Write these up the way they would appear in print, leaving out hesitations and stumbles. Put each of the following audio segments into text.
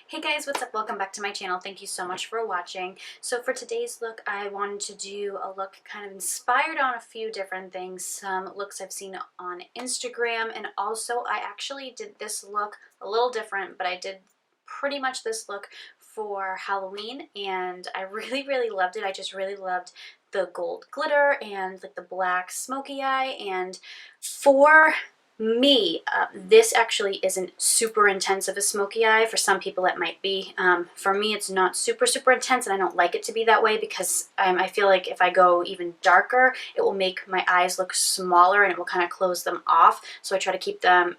Hey guys, what's up? Welcome back to my channel. Thank you so much for watching. So for today's look, I wanted to do a look kind of inspired on a few different things. Some looks I've seen on Instagram, and also I actually did this look a little different, but I did pretty much this look for Halloween, and I really loved it. I just really loved the gold glitter and like the black smoky eye. And for me, this actually isn't super intense of a smoky eye. For some people it might be. For me it's not super intense, and I don't like it to be that way because I feel like if I go even darker it will make my eyes look smaller and it will kind of close them off. So I try to keep them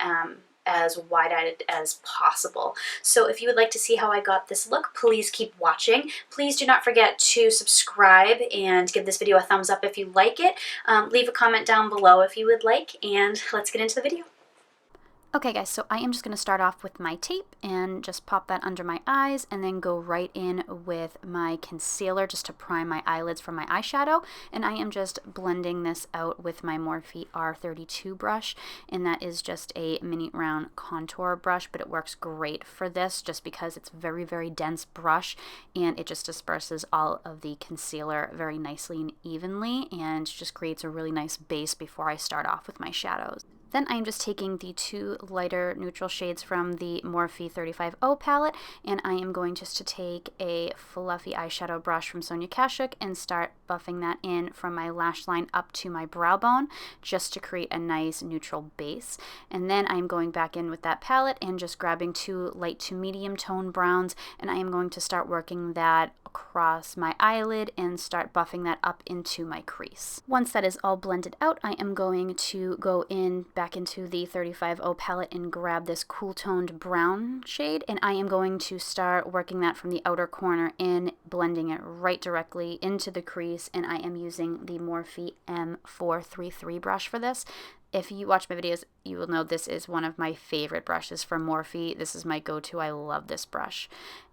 as wide-eyed as possible. So if you would like to see how I got this look, please keep watching. Please do not forget to subscribe and give this video a thumbs up if you like it. Leave a comment down below if you would like, and let's get into the video. Okay guys, so I am just going to start off with my tape and just pop that under my eyes and then go right in with my concealer just to prime my eyelids for my eyeshadow. And I am just blending this out with my Morphe R32 brush, and that is just a mini round contour brush, but it works great for this just because it's very dense brush and it just disperses all of the concealer very nicely and evenly and just creates a really nice base before I start off with my shadows. Then I'm just taking the two lighter neutral shades from the Morphe 35O palette, and I am going just to take a fluffy eyeshadow brush from Sonia Kashuk and start buffing that in from my lash line up to my brow bone just to create a nice neutral base. And then I'm going back in with that palette and just grabbing two light to medium tone browns, and I am going to start working that across my eyelid and start buffing that up into my crease. Once that is all blended out, I am going to go in back into the 35O palette and grab this cool toned brown shade, and I am going to start working that from the outer corner in, blending it right directly into the crease, and I am using the Morphe M433 brush for this. If you watch my videos, you will know this is one of my favorite brushes from Morphe. This is my go-to. I love this brush.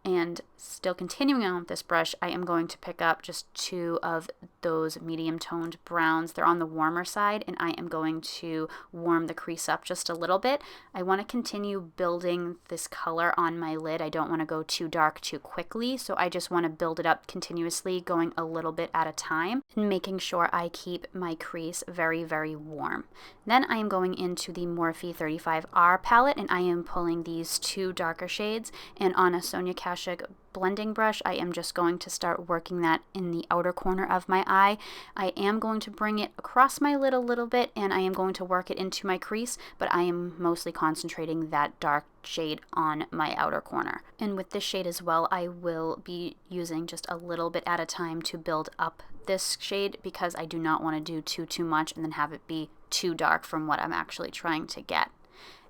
And still continuing on with this brush, I am going to pick up just two of those medium-toned browns. They're on the warmer side, and I am going to warm the crease up just a little bit. I want to continue building this color on my lid. I don't want to go too dark too quickly, so I just want to build it up continuously, going a little bit at a time, and making sure I keep my crease very warm. Then I am going into the Morphe 35R palette, and I am pulling these two darker shades, and on a Sonia Kashuk blending brush, I am just going to start working that in the outer corner of my eye. I am going to bring it across my lid a little bit, and I am going to work it into my crease, but I am mostly concentrating that dark shade on my outer corner. And with this shade as well, I will be using just a little bit at a time to build up this shade because I do not want to do too much and then have it be too dark from what I'm actually trying to get.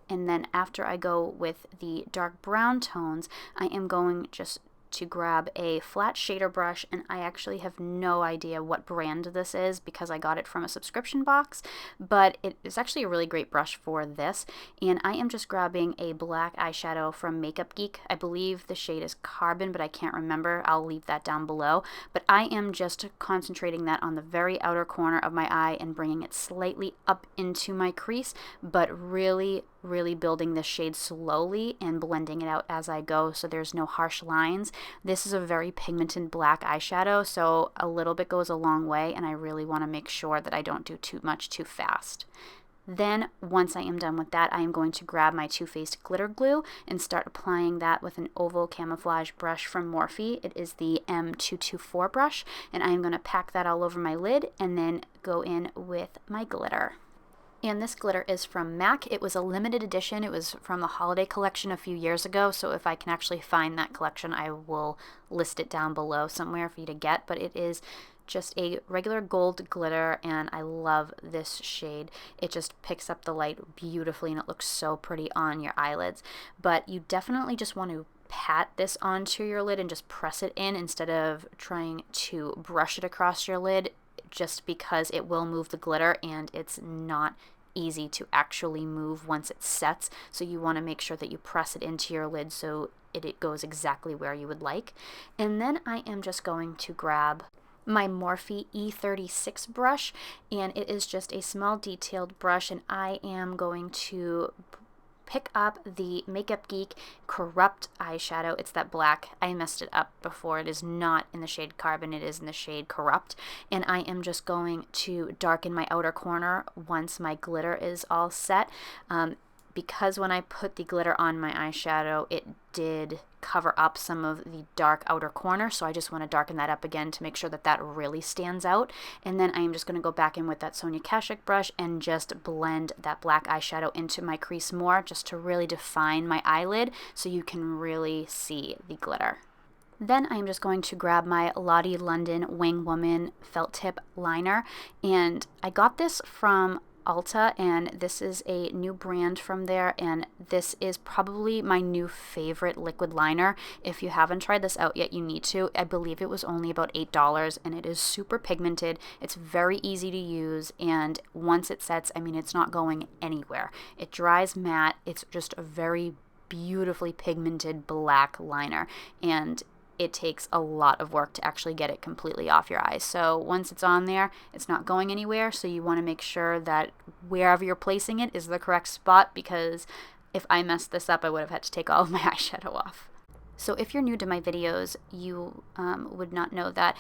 And then after I go with the dark brown tones, I am going just to grab a flat shader brush, and I actually have no idea what brand this is because I got it from a subscription box, but it is actually a really great brush for this. And I am just grabbing a black eyeshadow from Geek. I believe the shade is Carbon, but I can't remember. I'll leave that down below. But I am just concentrating that on the very outer corner of my eye and bringing it slightly up into my crease, but really building this shade slowly and blending it out as I go so there's no harsh lines. This is a very pigmented black eyeshadow, so a little bit goes a long way, and I really want to make sure that I don't do too much too fast. Then once I am done with that, I am going to grab my TooFaced glitter glue and start applying that with an oval camouflage brush from Morphe. It is the M224 brush, and I am going to pack that all over my lid and then go in with my glitter. And this glitter is from MAC. It was a limited edition. It was from the holiday collection a few years ago, so if I can actually find that collection, I will list it down below somewhere for you to get. But it is just a regular gold glitter, and I love this shade. It just picks up the light beautifully, and it looks so pretty on your eyelids. But you definitely just want to pat this onto your lid and just press it in instead of trying to brush it across your lid, just because it will move the glitter and it's not easy to actually move once it sets. So you want to make sure that you press it into your lid so it goes exactly where you would like. And then I am just going to grab my Morphe E36 brush, and it is just a small detailed brush, and I am going to pick up the Makeup Geek Corrupt eyeshadow. It's that black. I messed it up before. It is not in the shade Carbon. It is in the shade Corrupt. And I am just going to darken my outer corner once my glitter is all set. Because when I put the glitter on my eyeshadow, it did cover up some of the dark outer corner, so I just want to darken that up again to make sure that that really stands out. And then I am just going to go back in with that Sonia Kashuk brush and just blend that black eyeshadow into my crease more, just to really define my eyelid so you can really see the glitter. Then I'm just going to grab my Lottie London Wing Woman felt tip liner, and I got this from Ulta, and this is a new brand from there, and this is probably my new favorite liquid liner. If you haven't tried this out yet, you need to. I believe it was only about $8, and it is super pigmented. It's very easy to use, and once it sets, I mean, it's not going anywhere. It dries matte. It's just a very beautifully pigmented black liner, and it takes a lot of work to actually get it completely off your eyes. So once it's on there, it's not going anywhere. So you want to make sure that wherever you're placing it is the correct spot, because if I messed this up, I would have had to take all of my eyeshadow off. So if you're new to my videos, you would not know that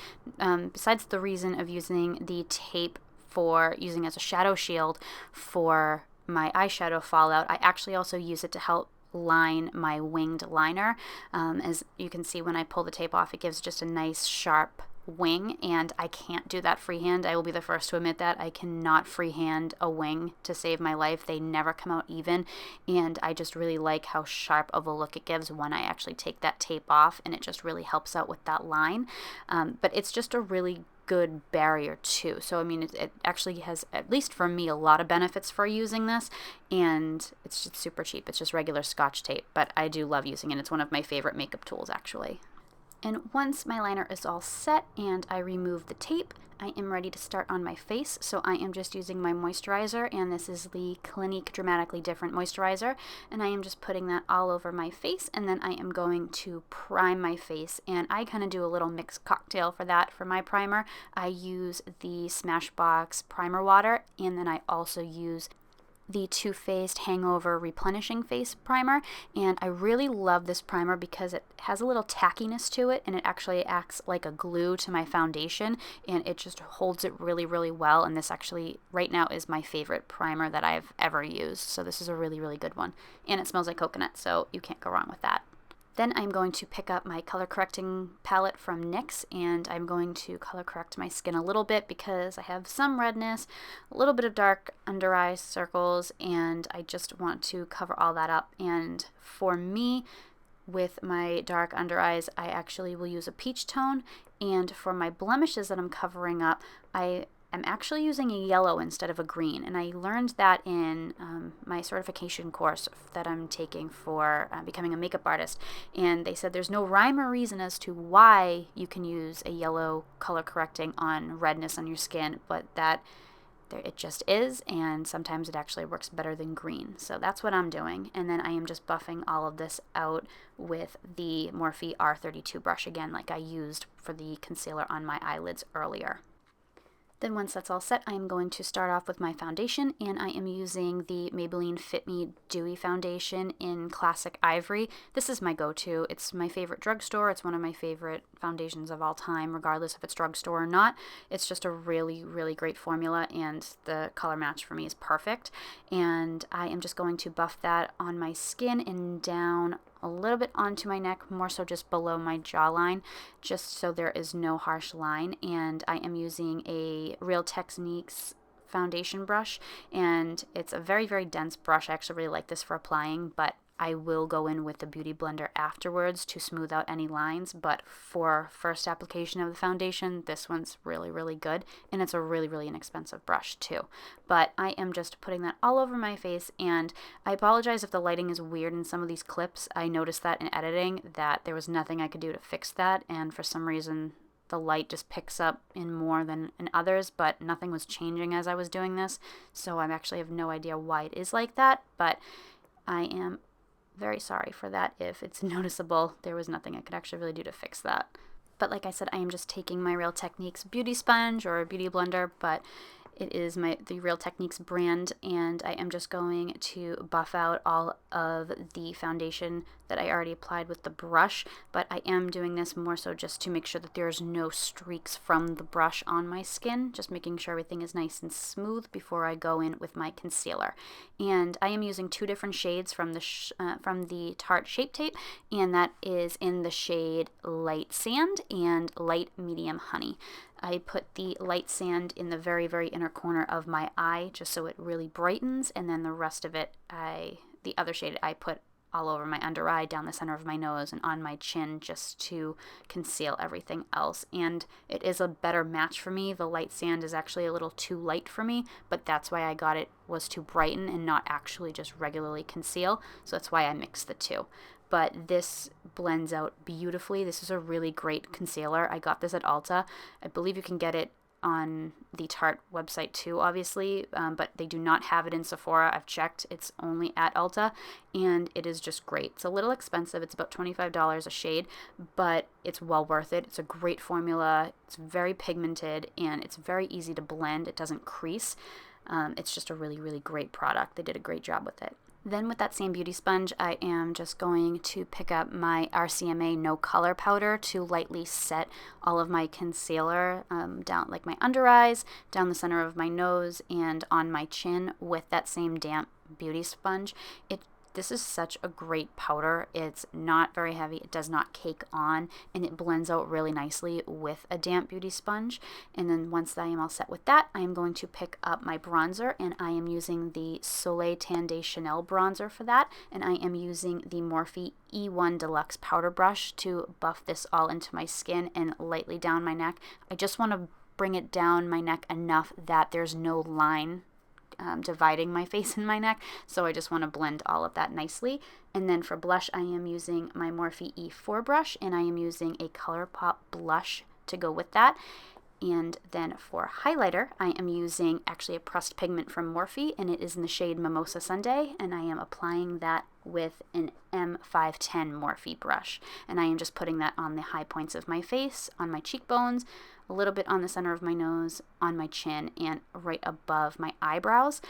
besides the reason of using the tape for using as a shadow shield for my eyeshadow fallout, I actually also use it to help line my winged liner. As you can see, when I pull the tape off, it gives just a nice sharp wing, and I can't do that freehand. I will be the first to admit that. I cannot freehand a wing to save my life. They never come out even, and I just really like how sharp of a look it gives when I actually take that tape off, and it just really helps out with that line. But it's just a really good barrier too. So I mean, it actually has, at least for me, a lot of benefits for using this, and it's just super cheap. It's just regular Scotch tape, but I do love using it. It's one of my favorite makeup tools, actually. And once my liner is all set and I remove the tape, I am ready to start on my face. So I am just using my moisturizer, and this is the Clinique Dramatically Different Moisturizer, and I am just putting that all over my face, and then I am going to prime my face, and I kind of do a little mixed cocktail for that. For my primer, I use the Smashbox primer water, and then I also use the TooFaced Hangover Replenishing Face Primer, and I really love this primer because it has a little tackiness to it, and it actually acts like a glue to my foundation, and it just holds it really, really well. And this actually right now is my favorite primer that I've ever used, so this is a really, really good one, and it smells like coconut, so you can't go wrong with that. Then I'm going to pick up my color correcting palette from NYX, and I'm going to color correct my skin a little bit because I have some redness, a little bit of dark under eye circles, and I just want to cover all that up. And for me, with my dark under eyes, I actually will use a peach tone, and for my blemishes that I'm covering up, I'm actually using a yellow instead of a green, and I learned that in my certification course that I'm taking for becoming a makeup artist, and they said there's no rhyme or reason as to why you can use a yellow color correcting on redness on your skin, but that it just is, and sometimes it actually works better than green. So that's what I'm doing, and then I am just buffing all of this out with the Morphe R32 brush again, like I used for the concealer on my eyelids earlier. Then once that's all set, I'm going to start off with my foundation, and I am using the Maybelline Fit Me Dewy Foundation in Classic Ivory. This is my go-to. It's my favorite drugstore. It's one of my favorite foundations of all time, regardless if it's drugstore or not. It's just a really, really great formula, and the color match for me is perfect. And I am just going to buff that on my skin and down a little bit onto my neck, more so just below my jawline, just so there is no harsh line. And I am using a Real Techniques foundation brush, and it's a very, very dense brush. I actually really like this for applying, but I will go in with the Beauty Blender afterwards to smooth out any lines, but for first application of the foundation, this one's really, really good, and it's a really, really inexpensive brush too. But I am just putting that all over my face, and I apologize if the lighting is weird in some of these clips. I noticed that in editing that there was nothing I could do to fix that, and for some reason the light just picks up in more than in others, but nothing was changing as I was doing this, so I actually have no idea why it is like that, but I am very sorry for that if it's noticeable. There was nothing I could actually really do to fix that. But like I said, I am just taking my Real Techniques beauty sponge or a beauty blender, but It is the Real Techniques brand, and I am just going to buff out all of the foundation that I already applied with the brush, but I am doing this more so just to make sure that there's no streaks from the brush on my skin, just making sure everything is nice and smooth before I go in with my concealer. And I am using 2 different shades from the Tarte Shape Tape, and that is in the shade Light Sand and Light Medium Honey. I put the light sand in the very, very inner corner of my eye just so it really brightens, and then the rest of it, the other shade I put all over my under eye, down the center of my nose, and on my chin just to conceal everything else. And it is a better match for me. The light sand is actually a little too light for me, but that's why I got it, was to brighten and not actually just regularly conceal. So that's why I mixed the two. But this blends out beautifully. This is a really great concealer. I got this at Ulta. I believe you can get it on the Tarte website too, obviously, but they do not have it in Sephora. I've checked. It's only at Ulta, and it is just great. It's a little expensive. It's about $25 a shade, but it's well worth it. It's a great formula. It's very pigmented, and it's very easy to blend. It doesn't crease. It's just a really, really great product. They did a great job with it. Then with that same beauty sponge, I am just going to pick up my RCMA No Color Powder to lightly set all of my concealer down, like my under eyes, down the center of my nose, and on my chin with that same damp beauty sponge. This is such a great powder. It's not very heavy, it does not cake on, and it blends out really nicely with a damp beauty sponge. And then once I am all set with that, I am going to pick up my bronzer, and I am using the Soleil Tan de Chanel bronzer for that, and I am using the Morphe E1 Deluxe powder brush to buff this all into my skin and lightly down my neck. I just want to bring it down my neck enough that there's no line dividing my face and my neck, so I just want to blend all of that nicely. And then for blush, I am using my Morphe E4 brush, and I am using a ColourPop blush to go with that. And then for highlighter, I am using actually a pressed pigment from Morphe, and it is in the shade Mimosa Sunday, and I am applying that with an M510 Morphe brush. And I am just putting that on the high points of my face, on my cheekbones, a little bit on the center of my nose, on my chin, and right above my eyebrows.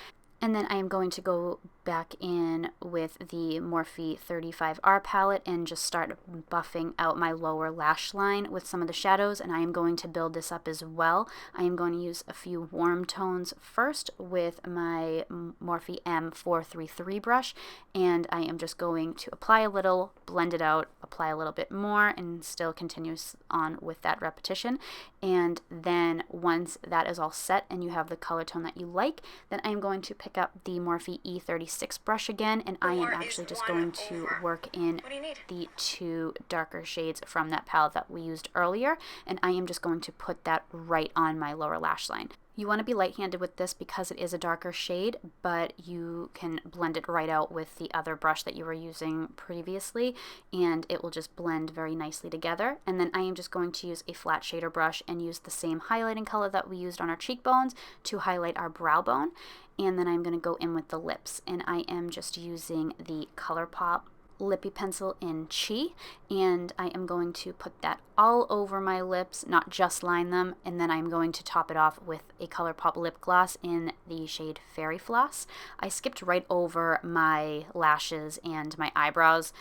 And then I am going to go back in with the Morphe 35R palette and just start buffing out my lower lash line with some of the shadows, and I am going to build this up as well. I am going to use a few warm tones first with my Morphe M433 brush, and I am just going to apply a little, blend it out, apply a little bit more, and still continue on with that repetition. And then once that is all set and you have the color tone that you like, then I am going to pick up the Morphe E36 brush again, and I am actually just going to work in the 2 darker shades from that palette that we used earlier, and I am just going to put that right on my lower lash line. You want to be light-handed with this because it is a darker shade, but you can blend it right out with the other brush that you were using previously, and it will just blend very nicely together. And then I am just going to use a flat shader brush and use the same highlighting color that we used on our cheekbones to highlight our brow bone. And then I'm going to go in with the lips, and I am just using the ColourPop lippy pencil in Chi, and I am going to put that all over my lips, not just line them, and then I'm going to top it off with a ColourPop lip gloss in the shade Fairy Floss. I skipped right over my lashes and my eyebrows.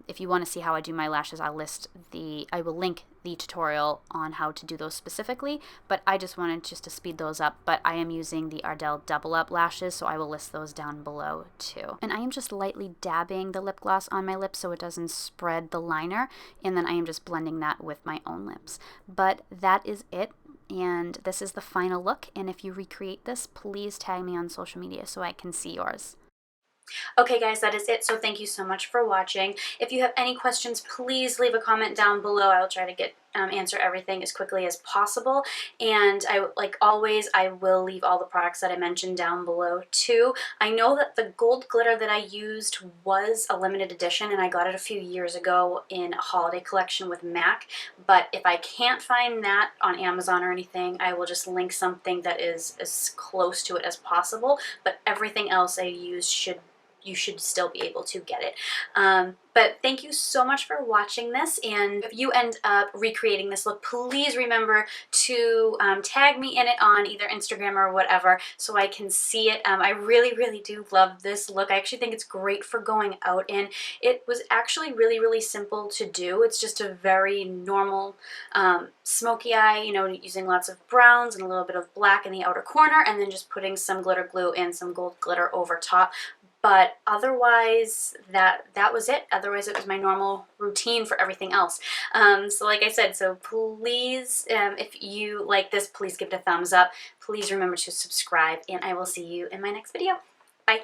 If you want to see how I do my lashes, I will link the tutorial on how to do those specifically, but I just wanted to speed those up. But I am using the Ardell Double Up lashes, so I will list those down below too. And I am just lightly dabbing the lip gloss on my lips so it doesn't spread the liner, and then I am just blending that with my own lips. But that is it, and this is the final look. And if you recreate this, please tag me on social media so I can see yours. Okay guys, that is it. So thank you so much for watching. If you have any questions, please leave a comment down below. I will try to answer everything as quickly as possible. And like always, I will leave all the products that I mentioned down below too. I know that the gold glitter that I used was a limited edition, and I got it a few years ago in a holiday collection with MAC. But if I can't find that on Amazon or anything, I will just link something that is as close to it as possible. But everything else I used you should still be able to get it. But thank you so much for watching this, and if you end up recreating this look, please remember to tag me in it on either Instagram or whatever so I can see it. I really do love this look. I actually think it's great for going out in. It was actually really simple to do. It's just a very normal smoky eye, you know, using lots of browns and a little bit of black in the outer corner, and then just putting some glitter glue and some gold glitter over top. But otherwise, that was it. Otherwise, it was my normal routine for everything else. So like I said, so please, if you like this, please give it a thumbs up. Please remember to subscribe, and I will see you in my next video. Bye.